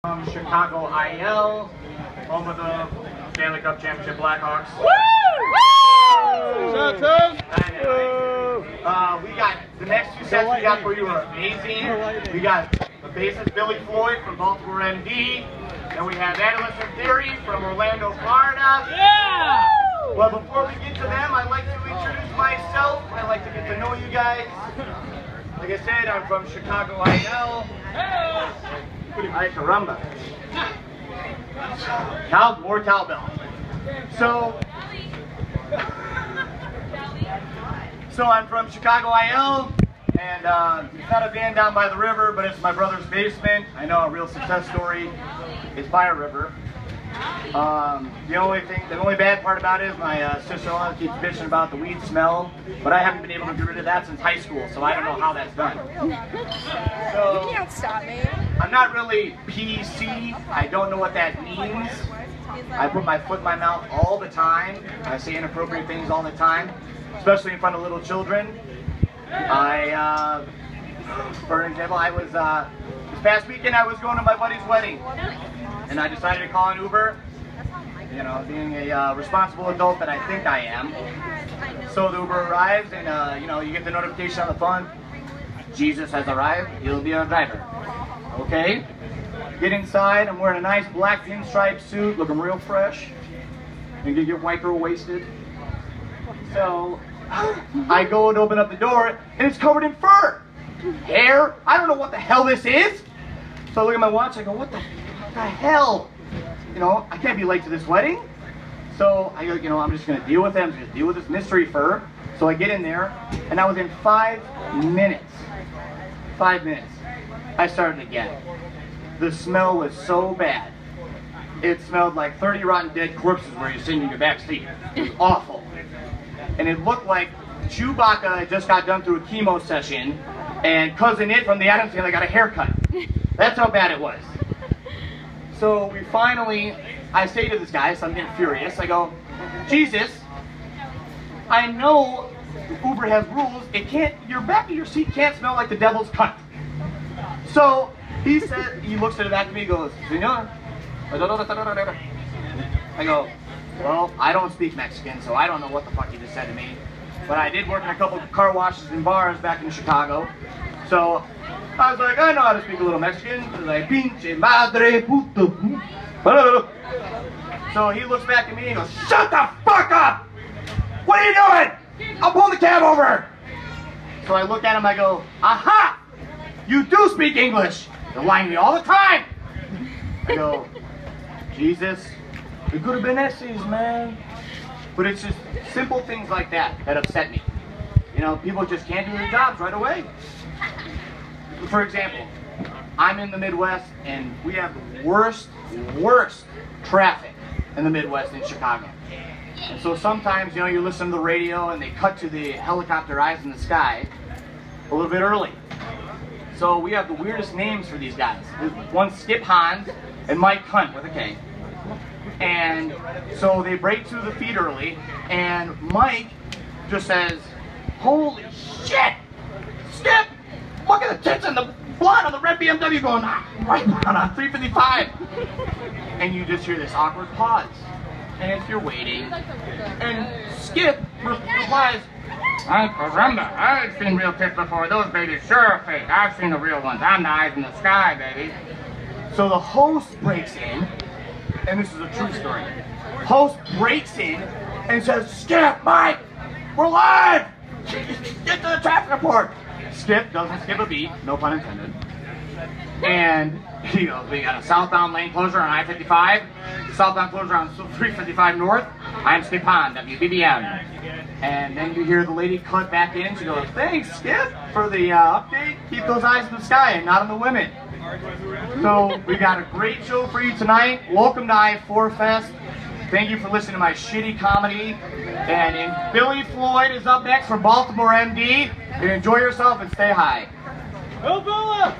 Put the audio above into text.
From Chicago IL, home of the Stanley Cup Championship Blackhawks. Woo! We got the next two sets we got for you are amazing. We got the bassist Billy Floyd from Baltimore, MD. Then we have Analyst in Theory from Orlando, Florida. Yeah! Well, before we get to them, I'd like to introduce myself. I'd like to get to know you guys. Like I said, I'm from Chicago IL. Ay, caramba. More cowbell. So I'm from Chicago IL, and it's not a band down by the river, but it's my brother's basement. I know a real success story is by a river. The only bad part about it is my sister-in-law keeps bitching about the weed smell, but I haven't been able to get rid of that since high school, so I don't know how that's done. So, you can't stop me. I'm not really PC. I don't know what that means. I put my foot in my mouth all the time. I say inappropriate things all the time, especially in front of little children. For example, I was this past weekend I was going to my buddy's wedding, and I decided to call an Uber. You know, being a responsible adult that I think I am. So the Uber arrives, and you know, you get the notification on the phone. Jesus has arrived. He'll be our driver. Okay. Get inside. I'm wearing a nice black pinstripe suit, looking real fresh. And you get white girl wasted. So I go and open up the door, and it's covered in fur, hair. I don't know what the hell this is. So I look at my watch. I go, what the hell? You know, I can't be late to this wedding. So I go, you know, I'm just going to deal with it. I'm just going to deal with this mystery fur. So I get in there, and I was in 5 minutes. 5 minutes. I started again. The smell was so bad. It smelled like 30 rotten dead corpses where you're sitting in your back seat. It was awful. And it looked like Chewbacca just got done through a chemo session, and Cousin It from the Addams Family got a haircut. That's how bad it was. So we finally, I say to this guy, so I'm getting furious, I go, Jesus, I know Uber has rules, it can't, your back of your seat can't smell like the devil's cut. So he said, he looks at the back of me and goes, Senor. I go, well, I don't speak Mexican, so I don't know what the fuck he just said to me. But I did work in a couple of car washes and bars back in Chicago. So I was like, I know how to speak a little Mexican. I was like, pinche madre puto. So he looks back at me and goes, shut the fuck up! What are you doing? I'll pull the cab over. So I look at him, I go, aha! You do speak English. You're lying to me all the time. I go, Jesus, it could have been essays, man. But it's just simple things like that that upset me. You know, people just can't do their jobs right away. For example, I'm in the Midwest, and we have the worst traffic in the Midwest in Chicago. And so sometimes, you know, you listen to the radio and they cut to the helicopter eyes in the sky a little bit early. So we have the weirdest names for these guys. One's Skip Hans and Mike Hunt with a K. And so they break through the feed early, and Mike just says, holy shit, Skip! Look at the tits and the blood on the red BMW going right on 355. And you just hear this awkward pause. And if you're waiting, and Skip replies, I caramba, I've seen real tits before. Those babies sure are fake. I've seen the real ones. I'm the eyes in the sky, baby. So the host breaks in, and this is a true story. Host breaks in and says, Skip, Mike, we're live! Get to the traffic report! Skip doesn't skip a beat, no pun intended. And he goes, we got a southbound lane closure on I-55, southbound closure on 355 North. I'm Skip Hahn, WBBM. And then you hear the lady cut back in. She goes, thanks, Skip, for the update. Keep those eyes in the sky and not on the women. So we got a great show for you tonight. Welcome to I-4 Fest. Thank you for listening to my shitty comedy. And Billy Floyd is up next from Baltimore, MD. And enjoy yourself and stay high. Hillbilly!